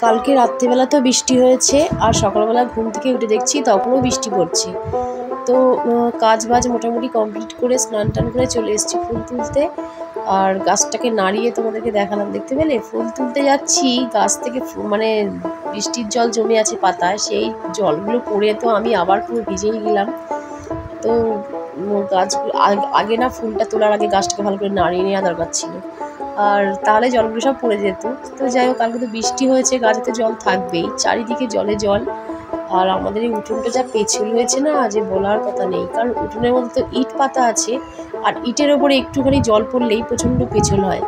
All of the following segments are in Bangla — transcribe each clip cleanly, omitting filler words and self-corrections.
কালকে রাত্রিবেলা তো বৃষ্টি হয়েছে, আর সকালবেলা ঘুম থেকে উঠে দেখছি তখনও বৃষ্টি পড়ছে। তো কাজ বাজ মোটামুটি কমপ্লিট করে স্নান টান করে চলে এসেছি ফুল তুলতে। আর গাছটাকে নাড়িয়ে তোমাদেরকে দেখালাম, দেখতে পেলে ফুল তুলতে যাচ্ছি, গাছ থেকে মানে বৃষ্টির জল জমে আছে পাতায়, সেই জলগুলো পড়ে তো আমি আবার পুরো ভিজেই গেলাম। তো গাছগুলো আগে না ফুলটা তোলার আগে গাছটাকে ভালো করে নাড়িয়ে নেওয়া দরকার ছিল, আর তাহলে জলগুলো সব পড়ে যেত। তো যাই হোক, কালকে তো বৃষ্টি হয়েছে, গাছে তো জল থাকবেই, চারিদিকে জলে জল। আর আমাদের এই উঠোনটা যা পেছল হয়েছে না, যে বলার কথা নেই, কারণ উঠোনের মধ্যে তো ইট পাতা আছে, আর ইটের ওপরে একটুখানি জল পড়লেই প্রচণ্ড পেছল হয়।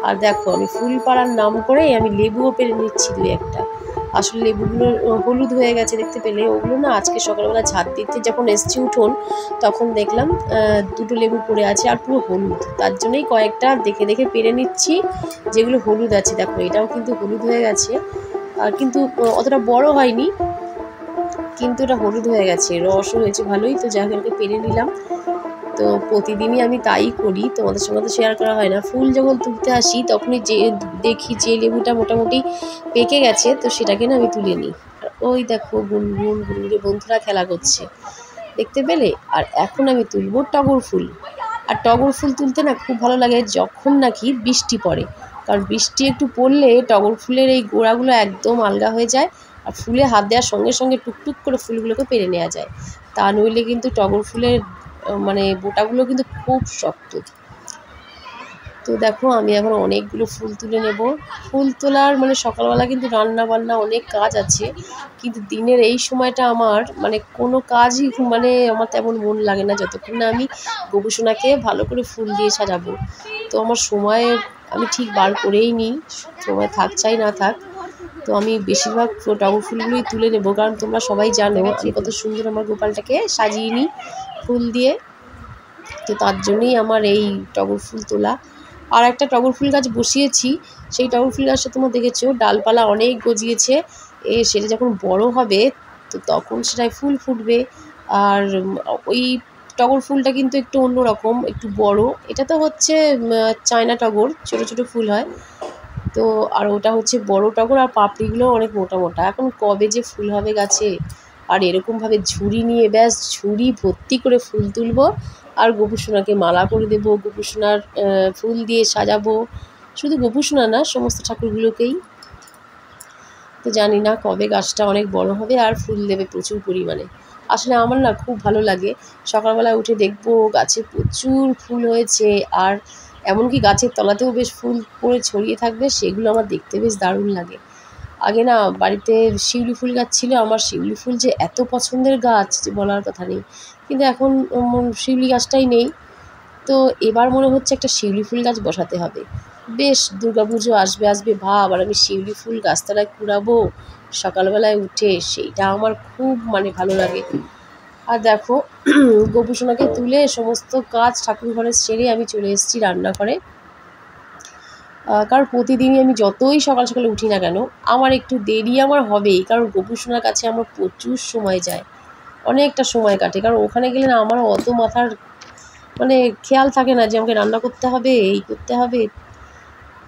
আর দেখো, আমি ফুল পাড়ার নাম করে আমি লেবুও পেরে নিচ্ছি দুই একটা। আসলে লেবুগুলো হলুদ হয়ে গেছে, দেখতে পেলে ওগুলো না আজকে সকালবেলা ঝাঁট দিতে যখন এসছি উঠোন, তখন দেখলাম দুটো লেবু পড়ে আছে আর পুরো হলুদ। তার জন্যই কয়েকটা দেখে দেখে পেরে নিচ্ছি যেগুলো হলুদ আছে। দেখো, এটাও কিন্তু হলুদ হয়ে গেছে, আর কিন্তু অতটা বড় হয়নি, কিন্তু এটা হলুদ হয়ে গেছে, রসও হয়েছে ভালোই। তো যাই হোক, পেরে নিলাম। তো প্রতিদিনই আমি তাই করি, তোমাদের সঙ্গে তো শেয়ার করা হয় না। ফুল যখন তুলতে আসি তখনই যে দেখি যে লেবুটা মোটামুটি পেকে গেছে, তো সেটাকে না আমি তুলে নিই। আর ওই দেখো, গুনগুন গুনগুনে বন্ধুরা খেলা করছে, দেখতে পেলে। আর এখন আমি তুলবো টগর ফুল। আর টগর ফুল তুলতে না খুব ভালো লাগে যখন নাকি বৃষ্টি পড়ে, কারণ বৃষ্টি একটু পড়লে টগর ফুলের এই গোড়াগুলো একদম আলগা হয়ে যায়, আর ফুলে হাত দেওয়ার সঙ্গে সঙ্গে টুকটুক করে ফুলগুলোকে পেরে নেওয়া যায়। তা নইলে কিন্তু টগর ফুলের মানে বোটাগুলো কিন্তু খুব শক্ত। তো দেখো, আমি এখন অনেকগুলো ফুল তুলে নেব। ফুল তোলার মানে সকালবেলা কিন্তু রান্না বান্না অনেক কাজ আছে, কিন্তু দিনের এই সময়টা আমার মানে কোনো কাজই মানে আমার তেমন মন লাগে না যতক্ষণ না আমি গোপুসোনাকে ভালো করে ফুল দিয়ে সাজাবো। তো আমার সময় আমি ঠিক বার করেই নিই, সময় থাক চাই না থাক। তো আমি বেশিরভাগ টগর ফুলগুলোই তুলে নেবো, কারণ তোমরা সবাই জানো আমি কত সুন্দর আমার গোপালটাকে সাজিয়ে নিই ফুল দিয়ে। তো তার জন্যই আমার এই টগর ফুল তোলা। আর একটা টগর ফুল গাছ বসিয়েছি, সেই টগর ফুল গাছটা তোমরা দেখেছো ডালপালা অনেক গজিয়েছে। সেটা যখন বড় হবে তো তখন সেটায় ফুল ফুটবে। আর ওই টগর ফুলটা কিন্তু একটু অন্যরকম, একটু বড়। এটা তো হচ্ছে চায়না টগর, ছোট ছোট ফুল হয়। তো আর ওটা হচ্ছে বড় টগর, আর পাপড়িগুলো অনেক মোটা মোটা। এখন কবে যে ফুল হবে গাছে, আর এরকমভাবে ঝুড়ি নিয়ে ব্যাস ঝুড়ি ভর্তি করে ফুল তুলবো, আর গোপুসোনাকে মালা করে দেবো, গোপুসোনার ফুল দিয়ে সাজাবো। শুধু গোপুসোনা না, সমস্ত ঠাকুরগুলোকেই। তো জানি না কবে গাছটা অনেক বড় হবে আর ফুল দেবে প্রচুর পরিমাণে। আসলে আমার না খুব ভালো লাগে সকালবেলা উঠে দেখবো গাছে প্রচুর ফুল হয়েছে, আর এমনকি গাছের তলাতেও বেশ ফুল পড়ে ছড়িয়ে থাকবে, সেগুলো আমার দেখতে বেশ দারুণ লাগে। আগে না বাড়িতে শিউলি ফুল গাছ ছিল, আমার শিউলি ফুল যে এত পছন্দের গাছ যে বলার কথা নেই, কিন্তু এখন শিউলি গাছটাই নেই। তো এবার মনে হচ্ছে একটা শিউলি ফুল গাছ বসাতে হবে। বেশ দুর্গাপুজো আসবে আসবে ভাব, আর আমি শিউলি ফুল গাছতলায় কুড়াবো সকালবেলায় উঠে, সেইটা আমার খুব মানে ভালো লাগে। আর দেখো, গোপুসোনাকে তুলে সমস্ত কাজ ঠাকুর ঘরে সেরে আমি চলে এসেছি রান্নাঘরে। কারণ প্রতিদিনই আমি যতই সকাল সকালে উঠি না কেন, আমার একটু দেরি আমার হবেই, কারণ গোপুসোনার কাছে আমার প্রচুর সময় যায়, অনেকটা সময় কাটে। কারণ ওখানে গেলে না আমার অত মাথার মানে খেয়াল থাকে না যে আমাকে রান্না করতে হবে, এই করতে হবে।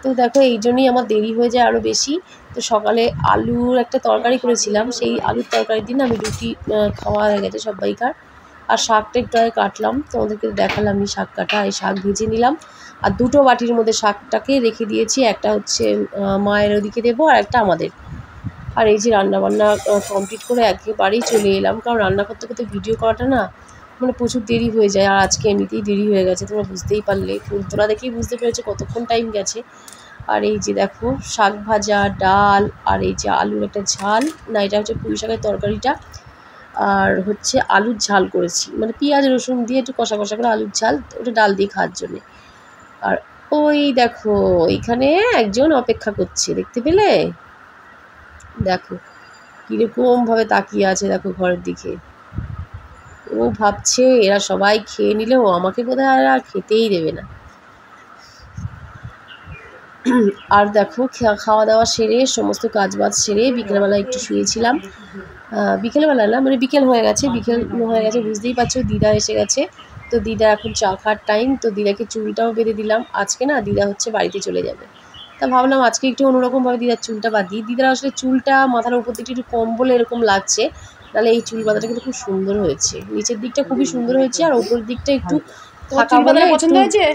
তো দেখো, এই জন্যই আমার দেরি হয়ে যায় আরও বেশি। তো সকালে আলুর একটা তরকারি করেছিলাম, সেই আলুর তরকারির দিন আমি রুটি খাওয়া হয়ে গেছে সবাইকার। আর শাকটা একটু আগে কাটলাম, তোমাদেরকে দেখালাম এই শাক কাটা, এই শাক ভেজে নিলাম। আর দুটো বাটির মধ্যে শাকটাকে রেখে দিয়েছি, একটা হচ্ছে মায়ের ওদিকে দেবো, আর একটা আমাদের। আর এই যে রান্নাবান্না কমপ্লিট করে একেবারেই চলে এলাম, কারণ রান্না করতে করতে ভিডিও করাটা না মানে প্রচুর দেরি হয়ে যায়। আর আজকে এমনিতেই দেরি হয়ে গেছে, তোমরা বুঝতেই পারলে, ফুল তোলা দেখেই বুঝতে পেরেছো কতক্ষণ টাইম গেছে। আর এই যে দেখো, শাক ভাজা, ডাল, আর এই যে আলুর একটা ঝাল, না এটা হচ্ছে পুঁই শাকের তরকারিটা, আর হচ্ছে আলুর ঝাল করেছি, মানে পেঁয়াজ রসুন দিয়ে একটু কষা কষা করে আলুর ঝাল, ওটা ডাল দিয়ে খাওয়ার জন্যে। আর ওই দেখো, এইখানে একজন অপেক্ষা করছে, দেখতে পেলে? দেখো কীরকমভাবে তাকিয়ে আছে, দেখো ঘরের দিকে। ও ভাবছে এরা সবাই খেয়ে নিলেও আমাকে বোধহয় আর খেতেই দেবে না। আর দেখো, খাওয়া দাওয়া সেরে সমস্ত কাজ বাজ সেরে বিকেলবেলা একটু শুয়েছিলাম। বিকেলবেলা না, মানে বিকেল হয়ে গেছে, বুঝতেই পারছো, দিদা এসে গেছে। তো দিদা এখন চা খাওয়ার টাইম, তো দিদাকে চুলটাও বেঁধে দিলাম। আজকে না দিদা হচ্ছে বাড়িতে চলে যাবে, তা ভাবলাম আজকে একটু অন্যরকমভাবে দিদার চুলটা বাঁধি। দিদার আসলে চুলটা মাথার উপর দিকটা একটু কম বলে এরকম লাগছে, নাহলে এই চুল বাঁধাটা কিন্তু খুব সুন্দর হয়েছে। নিচের দিকটা খুবই সুন্দর হয়েছে আর ওপরের দিকটা একটু ফাঁকা বলে একটু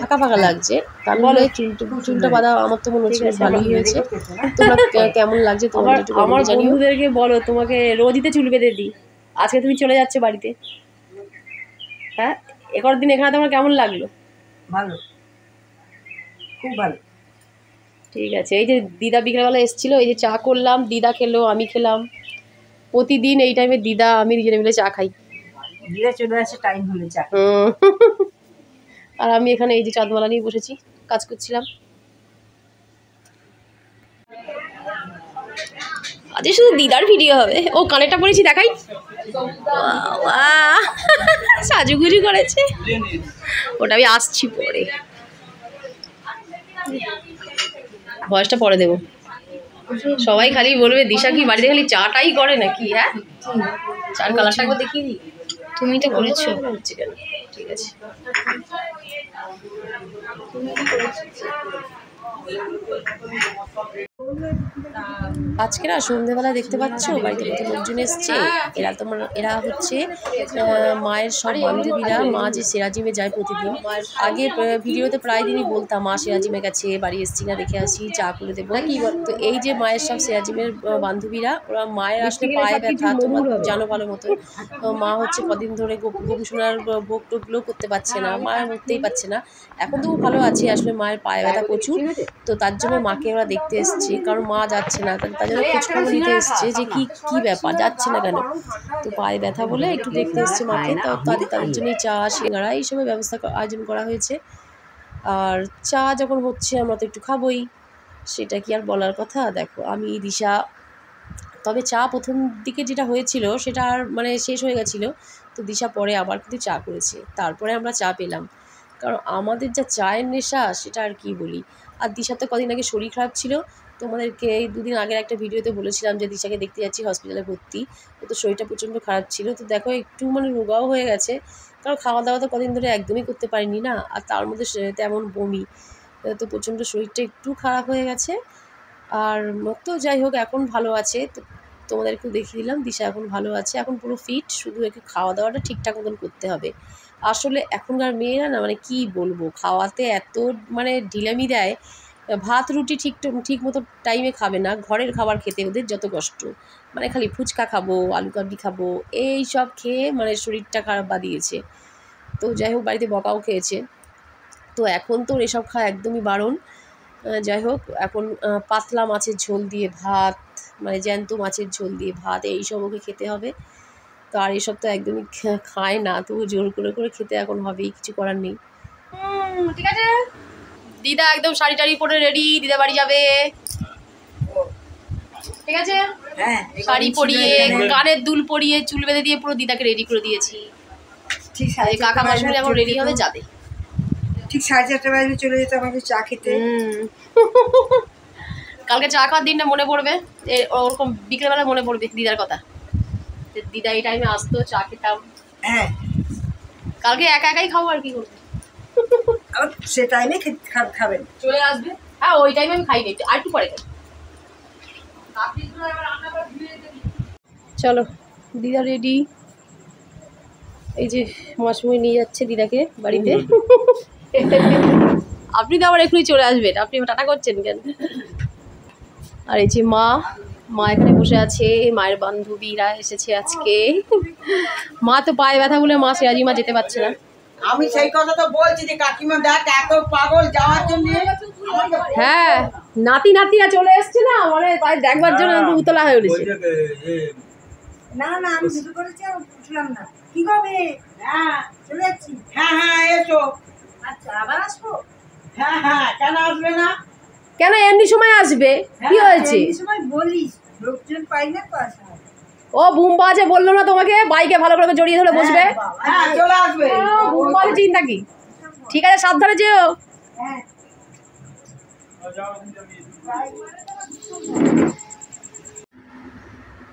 ফাঁকা ফাঁকা লাগছে। তার বলে চুলটা বাঁধা আমার তো মনে হচ্ছে বেশ ভালোই হয়েছে। তোমরা কেমন লাগছে তোমার একটু আমার জানিও। বন্ধুদেরকে বলো তোমাকে রোজই তো চুল বেঁধে দিই, আজকে তুমি চলে যাচ্ছে বাড়িতে। হ্যাঁ, এগারো দিন এখানে তোমার কেমন লাগলো? ভালো, খুব ভালো। ঠিক আছে। এই যে দিদা বিকেলবেলা এসেছিলো, এই যে চা করলাম, দিদা খেলো, আমি খেলাম। প্রতিদিন এই টাইমে দিদা আমি দুজনে মিলে চা খাই। দিদা চলে আসে টাইম হলে চা। আর আমি এখানে এই যে চাঁদমালা নিয়ে বসেছি, কাজ করছিলাম। আজ শুধু দিদার ভিডিও হবে। ও কানেরটা পরেছি দেখাই, সাজুগুজু করেছে, ওটা আমি আসছি পরে, ভয়েসটা পরে দেবো। সবাই খালি বলবে দিশা কি বাড়িতে খালি চাটাই করে নাকি? হ্যাঁ, চার কালারটা একবার দেখিয়ে দিই। তুমি তো করেছো, হচ্ছে কেন? ঠিক আছে। আজকে না সন্ধ্যেবেলা দেখতে পাচ্ছ বাড়িতে কত লোকজন এসছে। এরা হচ্ছে মায়ের সব বান্ধবীরা। মা যে সেরাজিমে যায় প্রতিদিন, আগে ভিডিওতে প্রায় দিনই বলতাম মা সেরাজিমে গেছে, বাড়ি এসছি না, দেখে আসি, চা করে দেবো। তো এই যে মায়ের সব সেরাজিমের বান্ধবীরা, ওরা মায়ের আসলে পায়ে ব্যথা, তোমরা জানো ভালো মতো। মা হচ্ছে কদিন ধরে গবেষণার ভোগ টোগগুলো করতে পারছে না, মা উঠতেই পারছে না। এখন তো ভালো আছে, আসলে মায়ের পায়ে ব্যথা প্রচুর, তো তার জন্য মাকে ওরা দেখতে এসছে। কারণ মা যাচ্ছে না, তার জন্য খোঁজখবর নিতে এসছে যে কি ব্যাপার, যাচ্ছে না কেন। তো পায়ে ব্যথা বলে একটু দেখতে এসছে মাকে। তো তাদের জন্যই চা, সিঙ্গাড়া এইসবের ব্যবস্থা আয়োজন করা হয়েছে। আর চা যখন হচ্ছে আমরা তো একটু খাবোই, সেটা কি আর বলার কথা। দেখো আমি দিশা, তবে চা প্রথম দিকে যেটা হয়েছিল সেটা আর মানে শেষ হয়ে গেছিলো, তো দিশা পরে আবার কিন্তু চা করেছে, তারপরে আমরা চা পেলাম। কারণ আমাদের যা চায়ের নেশা সেটা আর কি বলি। আর দিশার তো কদিন আগে শরীর খারাপ ছিল, তোমাদেরকে এই দুদিন আগের একটা ভিডিওতে বলেছিলাম যে দিশাকে দেখতে যাচ্ছি হসপিটালে ভর্তি। ও তো শরীরটা প্রচণ্ড খারাপ ছিল, তো দেখো একটু মানে রোগাও হয়ে গেছে, কারণ খাওয়া দাওয়া তো কদিন ধরে একদমই করতে পারিনি না, আর তার মধ্যে তেমন বমি, তো প্রচণ্ড শরীরটা একটু খারাপ হয়ে গেছে। আর তো যাই হোক এখন ভালো আছে, তো তোমাদেরকেও দেখিয়ে দিলাম দিশা এখন ভালো আছে, এখন পুরো ফিট, শুধু একটু খাওয়া দাওয়াটা ঠিকঠাক মতন করতে হবে। আসলে এখনকার মেয়েরা না মানে কি বলবো, খাওয়াতে এত মানে ঢিলামি দেয়, ভাত রুটি ঠিক মতো টাইমে খাবে না, ঘরের খাবার খেতে ওদের যত কষ্ট, মানে খালি ফুচকা খাবো, আলু কাবলি খাবো, এই সব খেয়ে মানে শরীরটা খারাপ বাদিয়েছে। তো যাই হোক বাড়িতে বকাও খেয়েছে, তো এখন তো এসব খাওয়া একদমই বারণ। যাই হোক এখন পাতলা মাছের ঝোল দিয়ে ভাত, মানে জ্যান্ত মাছের ঝোল দিয়ে ভাত, এইসব ওকে খেতে হবে। তো আর এসব তো একদমই খায় না, তবু জোর করে খেতে এখন হবেই, কিছু করার নেই। ঠিক আছে, দিদা একদম শাড়ি টাড়ি পরে রেডি, দিদা বাড়ি যাবে। ঠিক আছে, শাড়ি পরিয়ে, কানের দুল পরিয়ে, চুল বেঁধে দিয়ে পুরো দিদাকে রেডি করে দিয়েছি। কাকা মাসুরি এখন রেডি হবে, যাবে। ঠিক 4:30 বাজে চলে যেতে আমাকে চা খেতে। কালকে চা খাওয়ার দিনটা মনে পড়বে, ওরকম বিকেলবেলা মনে পড়বে দিদার কথা, দিদা এই টাইমে আসতো, চা খেতাম। হ্যাঁ, কালকে একা একাই খাবো, আর কি করবো, সে টাইমে খাবেন, চলে আসবে। হ্যাঁ ওই টাইমে আমি খাই নি, আর একটু পরে খাই। চলো দিদা রেডি, এই যে মাসমুই নিয়ে যাচ্ছে দিদাকে বাড়িতে। আপনি তো আবার এখনই চলে আসবেন, আপনি টাটা করছেন কেন? আর এই যে মা এখানে বসে আছে, মায়ের বান্ধবীরা এসেছে আজকে। মা তো পায়ে ব্যথা বলে মা সেরাজিমা যেতে পারছে না। আমি সেই কথা তো বলছি যে কাকিমা দেখ এত পাগল যাওয়ার জন্য। হ্যাঁ নাতিরা চলে এসছে না, মানে তাই দেখবার জন্য উতলা হয়ে উঠেছে। না আমি ভিডিও করেছি আর বুঝলাম না কি হবে। হ্যাঁ চলে যাচ্ছি। হ্যাঁ এসো। আচ্ছা আবার আসবো? হ্যাঁ কেন আসবে না? কেন এমনি সময় আসবে, কি হয়েছে? এমনি সময় বলিস, লোকজন পাই না তো আসা। ও বুম্বা আছে বললো না তোমাকে, বাইকে ভালো করে জড়িয়ে ধরে বসবে। হ্যাঁ চলে আসবে, বুম্বা চিন্তা কি। ঠিক আছে সাবধানে যেও। হ্যাঁ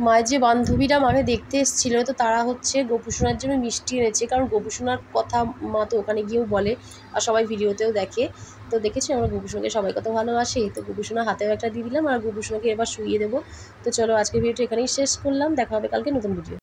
মায়ের যে বান্ধবীরা মাকে দেখতে এসেছিল, তো তারা হচ্ছে গোপুসোনার জন্য মিষ্টি এনেছে, কারণ গোপুসোনার কথা মা তো ওখানে গিয়েও বলে আর সবাই ভিডিওতেও দেখে। তো দেখেছি আমার গুবুসোনাকে সবাই কত ভালোবাসে, তো গুবুসোনা হাতেও একটা দিয়ে দিলাম আর গুবুসোনাকে এবার শুইয়ে দেবো। তো চলো আজকে ভিডিওটা এখানেই শেষ করলাম, দেখা হবে কালকে নতুন ভিডিও।